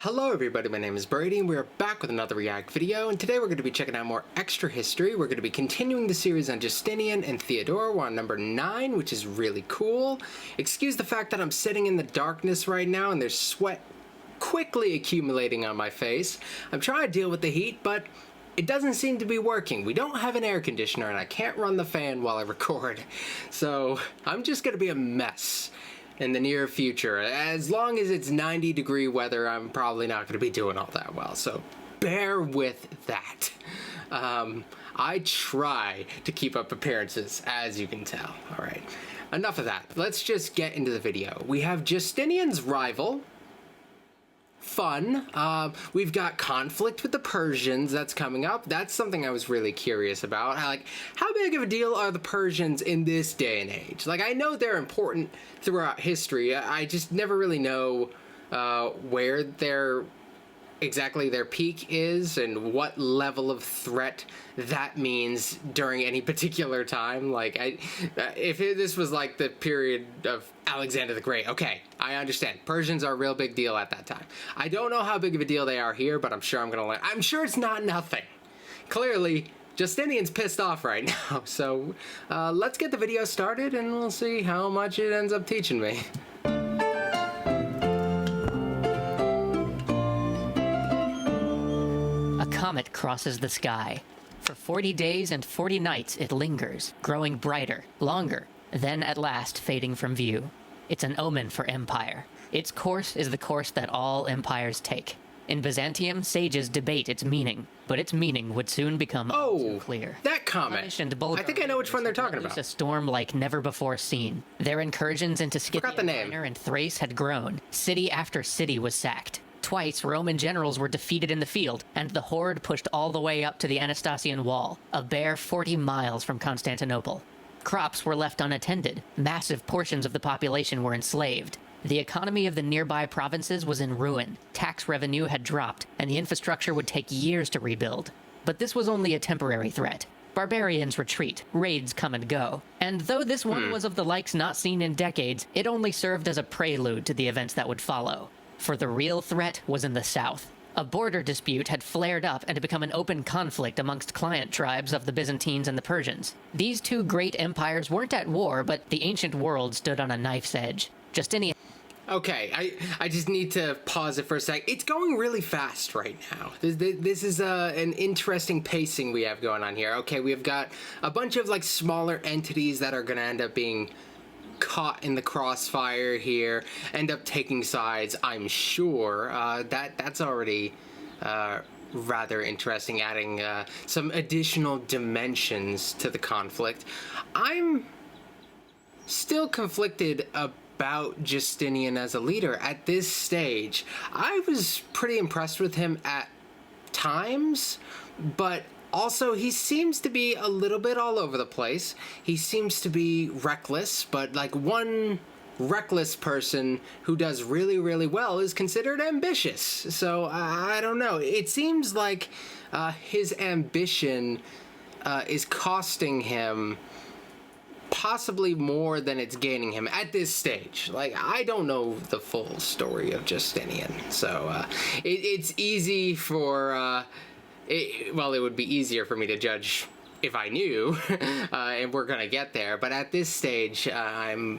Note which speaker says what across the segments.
Speaker 1: Hello everybody, my name is Brady and we are back with another React video, and today we're going to be checking out more extra history. We're going to be continuing the series on Justinian and Theodora. We're on number 9, which is really cool. Excuse the fact that I'm sitting in the darkness right now and there's sweat quickly accumulating on my face. I'm trying to deal with the heat, but it doesn't seem to be working. We don't have an air conditioner and I can't run the fan while I record, so I'm just going to be a mess in the near future. As long as it's 90-degree weather, I'm probably not going to be doing all that well, so bear with that. I try to keep up appearances, as you can tell. All right, enough of that. Let's just get into the video. We have Justinian's rival. Fun. We've got conflict with the Persians that's coming up. That's something I was really curious about. How big of a deal are the Persians in this day and age? Like, I know they're important throughout history. I just never really know where exactly their peak is and what level of threat that means during any particular time. Like, if this was like the period of Alexander the Great, okay, I understand. Persians are a real big deal at that time. I don't know how big of a deal they are here, but I'm sure I'm gonna learn. I'm sure it's not nothing. Clearly, Justinian's pissed off right now. So let's get the video started and we'll see how much it ends up teaching me.
Speaker 2: A comet crosses the sky. For 40 days and 40 nights it lingers, growing brighter, longer, then at last fading from view. It's an omen for empire. Its course is the course that all empires take. In Byzantium, sages debate its meaning, but its meaning would soon become all too clear.
Speaker 1: That comet. I think I know which one they're talking about.
Speaker 2: A storm like never before seen. Their incursions into Scythia Minor and Thrace had grown. City after city was sacked. Twice, Roman generals were defeated in the field, and the horde pushed all the way up to the Anastasian Wall, a bare 40 miles from Constantinople. Crops were left unattended. Massive portions of the population were enslaved. The economy of the nearby provinces was in ruin. Tax revenue had dropped, and the infrastructure would take years to rebuild. But this was only a temporary threat. Barbarians retreat, raids come and go. And though this one was of the likes not seen in decades, it only served as a prelude to the events that would follow. For the real threat was in the south. A border dispute had flared up and become an open conflict amongst client tribes of the Byzantines and the Persians. These two great empires weren't at war, but the ancient world stood on a knife's edge. Justinian...
Speaker 1: Okay, I just need to pause it for a sec. It's going really fast right now. This is an interesting pacing we have going on here. Okay, we've got a bunch of like smaller entities that are going to end up being caught in the crossfire here, end up taking sides, I'm sure. That's already rather interesting, adding some additional dimensions to the conflict. I'm still conflicted about Justinian as a leader at this stage. I was pretty impressed with him at times, but also, he seems to be a little bit all over the place. He seems to be reckless, but like one reckless person who does really, really well is considered ambitious. So, I don't know. It seems like his ambition is costing him possibly more than it's gaining him at this stage. Like, I don't know the full story of Justinian, so it's easy for... it would be easier for me to judge if I knew, and we're gonna get there. But at this stage, I'm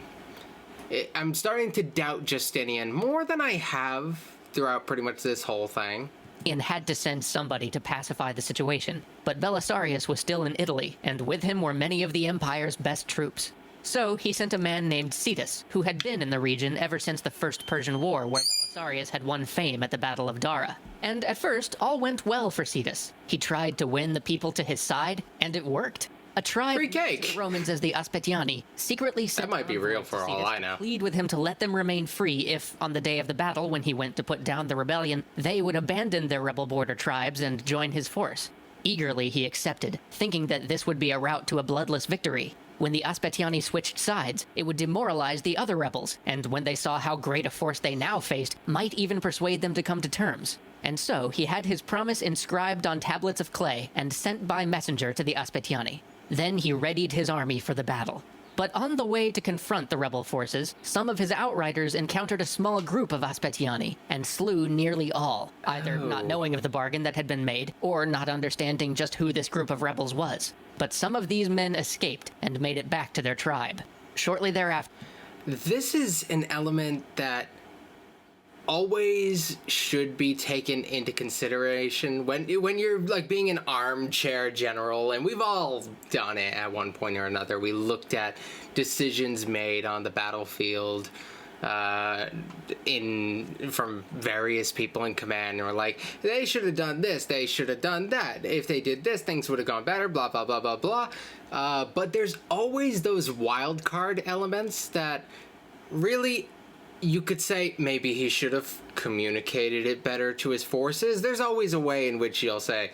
Speaker 1: starting to doubt Justinian more than I have throughout pretty much this whole thing.
Speaker 2: And had to send somebody to pacify the situation, but Belisarius was still in Italy, and with him were many of the empire's best troops. So he sent a man named Cetus, who had been in the region ever since the First Persian War, where Belisarius had won fame at the Battle of Dara. And at first, all went well for Cetus. He tried to win the people to his side, and it worked. A tribe known to the Romans as the Aspetiani secretly sent
Speaker 1: that might be real for all I know.
Speaker 2: Plead with him to let them remain free if, on the day of the battle, when he went to put down the rebellion, they would abandon their rebel border tribes and join his force. Eagerly he accepted, thinking that this would be a route to a bloodless victory. When the Aspetiani switched sides, it would demoralize the other rebels, and when they saw how great a force they now faced, might even persuade them to come to terms. And so he had his promise inscribed on tablets of clay and sent by messenger to the Aspetiani. Then he readied his army for the battle. But on the way to confront the rebel forces, some of his outriders encountered a small group of Aspetiani and slew nearly all, either not knowing of the bargain that had been made or not understanding just who this group of rebels was. But some of these men escaped and made it back to their tribe. Shortly thereafter...
Speaker 1: This is an element that always should be taken into consideration when you're like being an armchair general, and we've all done it at one point or another. We looked at decisions made on the battlefield from various people in command, and we're like, they should have done this, they should have done that, if they did this, things would have gone better, blah blah blah blah blah. But there's always those wild card elements that really, you could say maybe he should have communicated it better to his forces. There's always a way in which you'll say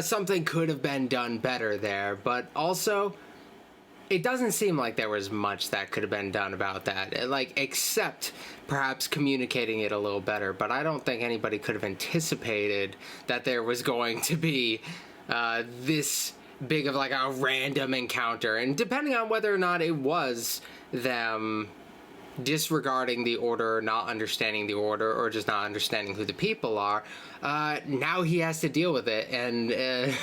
Speaker 1: something could have been done better there, but also it doesn't seem like there was much that could have been done about that, like, except perhaps communicating it a little better. But I don't think anybody could have anticipated that there was going to be this big of like a random encounter, and depending on whether or not it was them disregarding the order, not understanding the order, or just not understanding who the people are, now he has to deal with it, and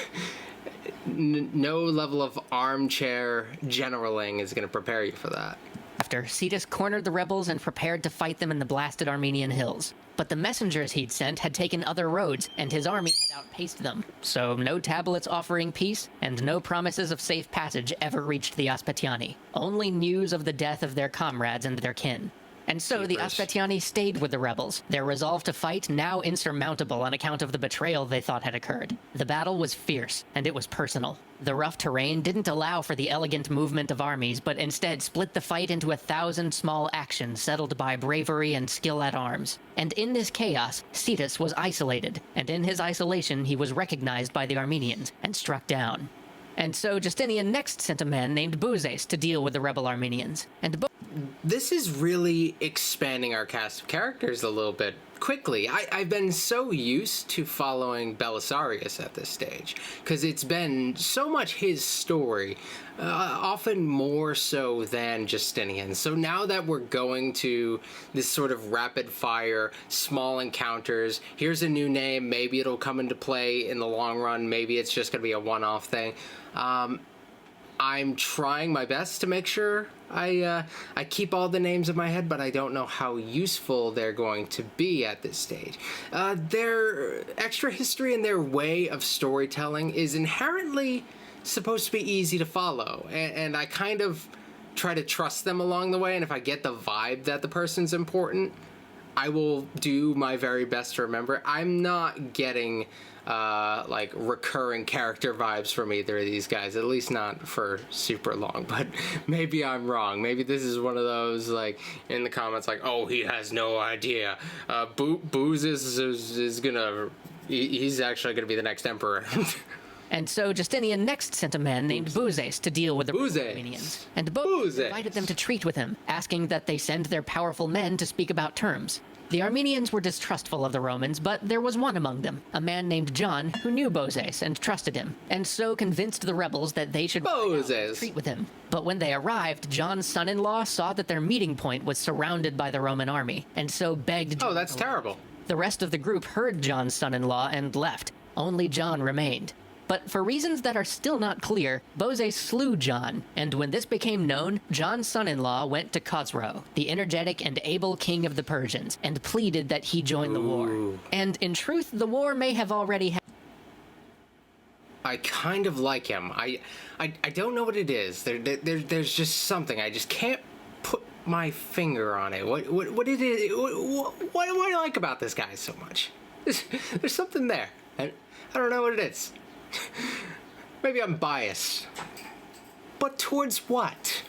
Speaker 1: no level of armchair generaling is going to prepare you for that.
Speaker 2: After Cetus cornered the rebels and prepared to fight them in the blasted Armenian hills. But the messengers he'd sent had taken other roads, and his army had outpaced them. So no tablets offering peace, and no promises of safe passage ever reached the Aspetiani. Only news of the death of their comrades and their kin. And so the Aspetiani stayed with the rebels, their resolve to fight now insurmountable on account of the betrayal they thought had occurred. The battle was fierce, and it was personal. The rough terrain didn't allow for the elegant movement of armies, but instead split the fight into 1,000 small actions settled by bravery and skill at arms. And in this chaos, Cetus was isolated, and in his isolation he was recognized by the Armenians and struck down. And so Justinian next sent a man named Buzes to deal with the rebel Armenians. And
Speaker 1: this is really expanding our cast of characters a little bit quickly. I've been so used to following Belisarius at this stage, because it's been so much his story, often more so than Justinian. So now that we're going to this sort of rapid-fire, small encounters, here's a new name, maybe it'll come into play in the long run, maybe it's just going to be a one-off thing. I'm trying my best to make sure I keep all the names in my head, but I don't know how useful they're going to be at this stage. Their extra history and their way of storytelling is inherently supposed to be easy to follow, and I kind of try to trust them along the way, and if I get the vibe that the person's important, I will do my very best to remember. I'm not getting like recurring character vibes from either of these guys, at least not for super long, but maybe I'm wrong. Maybe this is one of those, like, in the comments, like, oh, he has no idea. Booze is gonna, he's actually gonna be the next emperor.
Speaker 2: And so Justinian next sent a man named Buzes to deal with the Armenians. And Buzes invited them to treat with him, asking that they send their powerful men to speak about terms. The Armenians were distrustful of the Romans, but there was one among them, a man named John, who knew Bozes and trusted him, and so convinced the rebels that they should treat with him. But when they arrived, John's son-in-law saw that their meeting point was surrounded by the Roman army, and so begged John.
Speaker 1: Oh, that's terrible.
Speaker 2: The rest of the group heard John's son-in-law and left. Only John remained. But for reasons that are still not clear, Bozes slew John, and when this became known, John's son-in-law went to Khosrow, the energetic and able king of the Persians, and pleaded that he join the war. And in truth, the war may have already happened.
Speaker 1: I kind of like him. I don't know what it is. There's just something. I just can't put my finger on it. What it is? What do I like about this guy so much? There's something there. I don't know what it is. Maybe I'm biased. But towards what?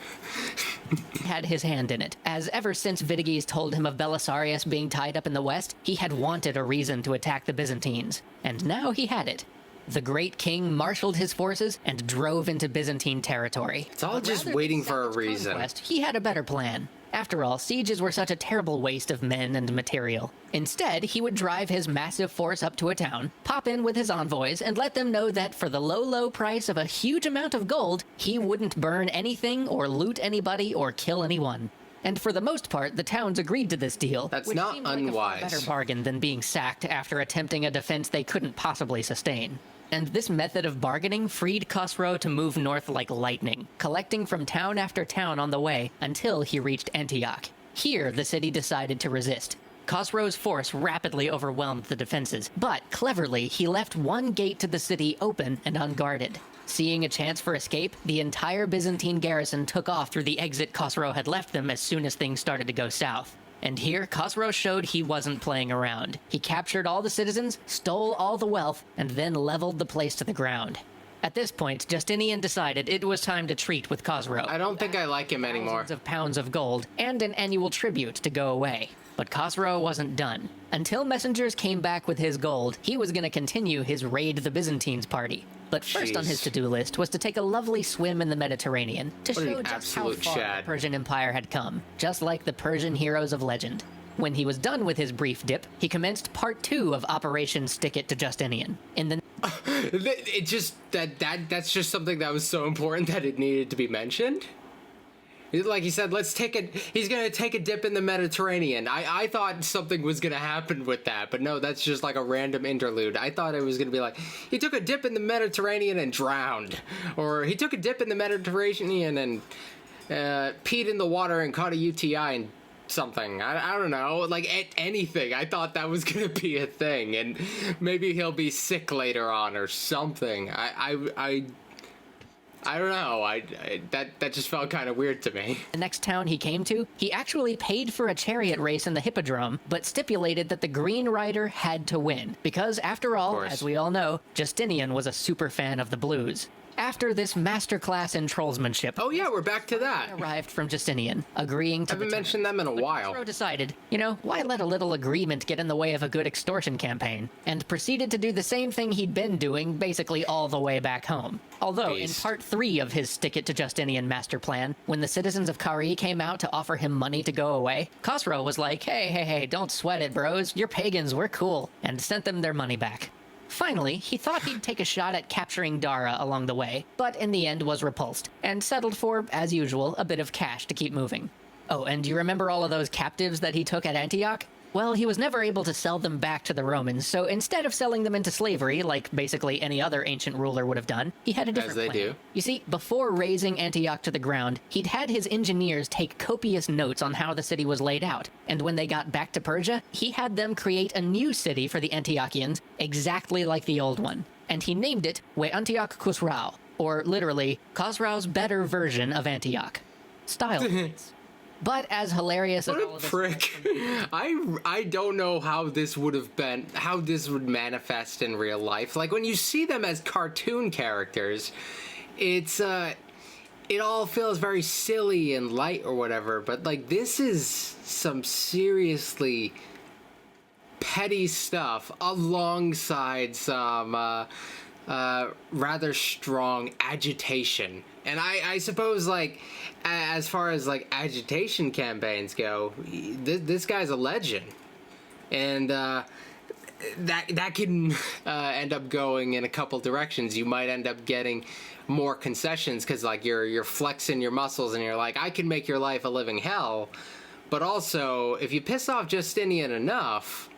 Speaker 2: Had his hand in it, as ever since Vitiges told him of Belisarius being tied up in the west, he had wanted a reason to attack the Byzantines. And now he had it. The great king marshaled his forces and drove into Byzantine territory.
Speaker 1: It's all just waiting for a reason.
Speaker 2: He had a better plan. After all, sieges were such a terrible waste of men and material. Instead, he would drive his massive force up to a town, pop in with his envoys, and let them know that for the low price of a huge amount of gold, he wouldn't burn anything or loot anybody or kill anyone. And for the most part, the towns agreed to this deal,
Speaker 1: which not
Speaker 2: seemed
Speaker 1: unwise.
Speaker 2: like a far better bargain than being sacked after attempting a defense they couldn't possibly sustain. And this method of bargaining freed Khosrow to move north like lightning, collecting from town after town on the way until he reached Antioch. Here, the city decided to resist. Khosrow's force rapidly overwhelmed the defenses, but cleverly, he left one gate to the city open and unguarded. Seeing a chance for escape, the entire Byzantine garrison took off through the exit Khosrow had left them as soon as things started to go south. And here, Khosrow showed he wasn't playing around. He captured all the citizens, stole all the wealth, and then leveled the place to the ground. At this point, Justinian decided it was time to treat with Khosrow.
Speaker 1: I don't think I like him anymore.
Speaker 2: Thousands of pounds of gold, and an annual tribute to go away. But Khosrow wasn't done. Until messengers came back with his gold, he was going to continue his Raid the Byzantines party. But first on his to-do list was to take a lovely swim in the Mediterranean to show just how far the Persian Empire had come, just like the Persian heroes of legend. When he was done with his brief dip, he commenced part 2 of Operation Stick It to Justinian.
Speaker 1: That's just something that was so important that it needed to be mentioned. Like he said, he's gonna take a dip in the Mediterranean. I thought something was gonna happen with that, but no, that's just like a random interlude. I thought it was gonna be like, he took a dip in the Mediterranean and drowned. Or he took a dip in the Mediterranean and peed in the water and caught a UTI and something. I don't know, like anything. I thought that was gonna be a thing, and maybe he'll be sick later on or something. I don't know. That just felt kind of weird to me.
Speaker 2: The next town he came to, he actually paid for a chariot race in the Hippodrome, but stipulated that the Green Rider had to win. Because, after all, as we all know, Justinian was a super fan of the blues. After this masterclass in trollsmanship...
Speaker 1: Oh yeah, we're back to that.
Speaker 2: ...arrived from Justinian, agreeing to
Speaker 1: I haven't mentioned them in a while.
Speaker 2: Khosrow decided, why let a little agreement get in the way of a good extortion campaign? And proceeded to do the same thing he'd been doing basically all the way back home. Although, in part 3 of his Stick It to Justinian master plan, when the citizens of Kari came out to offer him money to go away, Khosrow was like, hey, don't sweat it, bros. You're pagans, we're cool. And sent them their money back. Finally, he thought he'd take a shot at capturing Dara along the way, but in the end was repulsed, and settled for, as usual, a bit of cash to keep moving. Oh, and do you remember all of those captives that he took at Antioch? Well, he was never able to sell them back to the Romans, so instead of selling them into slavery, like basically any other ancient ruler would have done, he had a different plan. As they do. You see, before razing Antioch to the ground, he'd had his engineers take copious notes on how the city was laid out, and when they got back to Persia, he had them create a new city for the Antiochians, exactly like the old one. And he named it We Antioch Khosrow, or literally, Khosrow's better version of Antioch. Style points. But as hilarious as all of this... What a prick.
Speaker 1: I don't know how this would manifest in real life. Like, when you see them as cartoon characters, it all feels very silly and light or whatever, but, like, this is some seriously petty stuff alongside some, rather strong agitation. And I suppose, like, as far as, like, agitation campaigns go, this guy's a legend. And that can end up going in a couple directions. You might end up getting more concessions because, like, you're flexing your muscles and you're like, I can make your life a living hell. But also, if you piss off Justinian enough,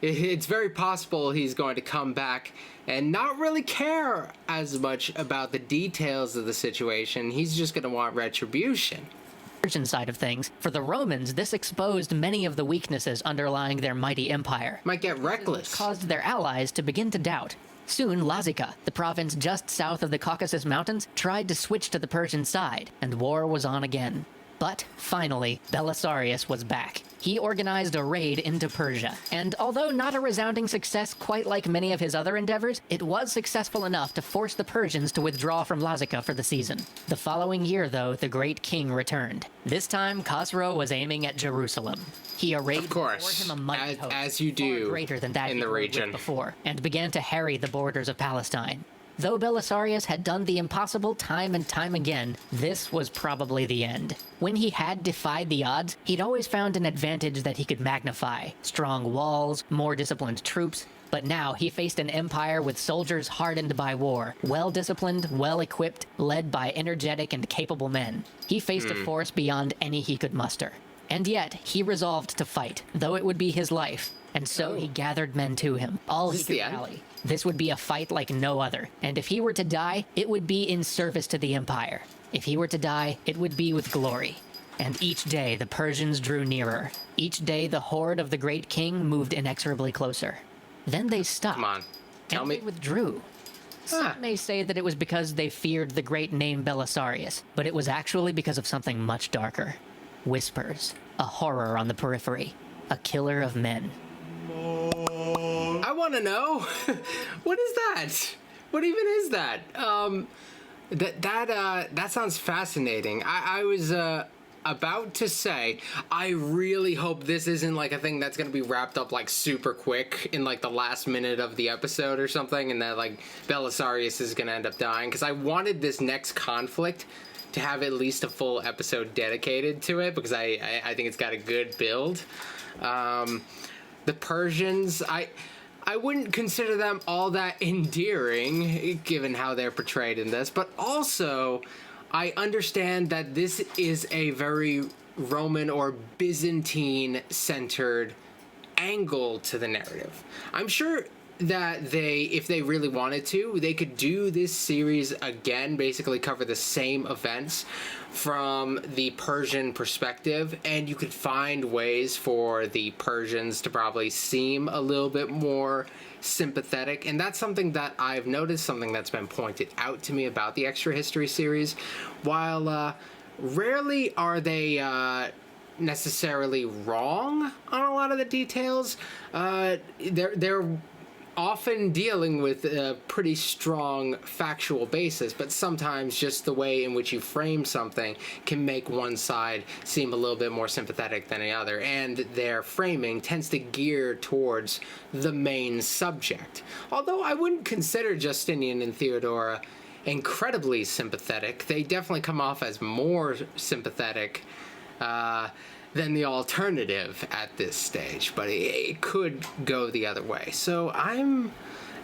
Speaker 1: it's very possible he's going to come back and not really care as much about the details of the situation. He's just going to want retribution.
Speaker 2: Persian side of things, for the Romans, this exposed many of the weaknesses underlying their mighty empire.
Speaker 1: Might get reckless.
Speaker 2: This caused their allies to begin to doubt. Soon, Lazica, the province just south of the Caucasus Mountains, tried to switch to the Persian side, and war was on again. But, finally, Belisarius was back. He organized a raid into Persia, and although not a resounding success quite like many of his other endeavors, it was successful enough to force the Persians to withdraw from Lazica for the season. The following year, though, the great king returned. This time, Khosrow was aiming at Jerusalem. He arrayed before him a mighty host,
Speaker 1: as you do
Speaker 2: far greater than that
Speaker 1: in the region
Speaker 2: before, and began to harry the borders of Palestine. Though Belisarius had done the impossible time and time again, this was probably the end. When he had defied the odds, he'd always found an advantage that he could magnify. Strong walls, more disciplined troops. But now he faced an empire with soldiers hardened by war, well-disciplined, well-equipped, led by energetic and capable men. He faced a force beyond any he could muster. And yet, he resolved to fight, though it would be his life. And so he gathered men to him, all he could rally. This would be a fight like no other, and if he were to die, it would be in service to the empire. If he were to die, it would be with glory. And each day the Persians drew nearer. Each day the horde of the great king moved inexorably closer. Then they stopped.
Speaker 1: Come on, tell me.
Speaker 2: They withdrew. Some may say that it was because they feared the great name Belisarius, but it was actually because of something much darker. Whispers. A horror on the periphery. A killer of men.
Speaker 1: I want to know. What is that? What even is that? That sounds fascinating. I was about to say, I really hope this isn't like a thing that's going to be wrapped up like super quick in like the last minute of the episode or something, and that like Belisarius is going to end up dying, because I wanted this next conflict to have at least a full episode dedicated to it, because I think it's got a good build. The Persians, I wouldn't consider them all that endearing, given how they're portrayed in this, but also I understand that this is a very Roman or Byzantine-centered angle to the narrative. I'm sure that if they really wanted to, they could do this series again, basically cover the same events from the Persian perspective, and you could find ways for the Persians to probably seem a little bit more sympathetic. And that's something that I've noticed, something that's been pointed out to me about the Extra History series. While rarely are they necessarily wrong on a lot of the details, they're often dealing with a pretty strong factual basis, but sometimes just the way in which you frame something can make one side seem a little bit more sympathetic than the other, and their framing tends to gear towards the main subject. Although I wouldn't consider Justinian and Theodora incredibly sympathetic, they definitely come off as more sympathetic than the alternative at this stage, but it could go the other way. So I'm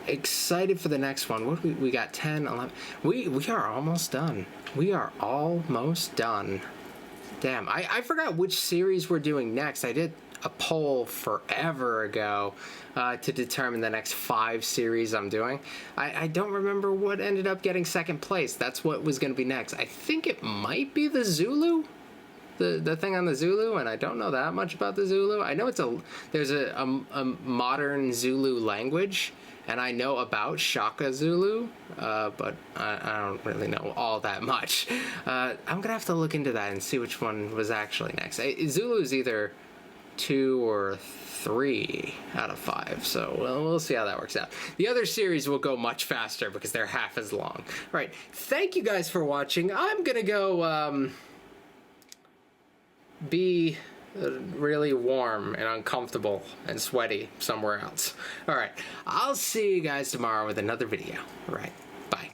Speaker 1: excited for the next one. What we got? 10, 11. We are almost done. We are almost done. Damn, I forgot which series we're doing next. I did a poll forever ago to determine the next 5 series I'm doing. I don't remember what ended up getting second place. That's what was going to be next. I think it might be the Zulu. The thing on the Zulu, and I don't know that much about the Zulu. I know there's a modern Zulu language, and I know about Shaka Zulu, but I don't really know all that much. I'm gonna have to look into that and see which one was actually next. Zulu is either 2 or 3 out of 5, so we'll see how that works out. The other series will go much faster because they're half as long. All right, thank you guys for watching. I'm gonna go be really warm and uncomfortable and sweaty somewhere else. All right, I'll see you guys tomorrow with another video. All right.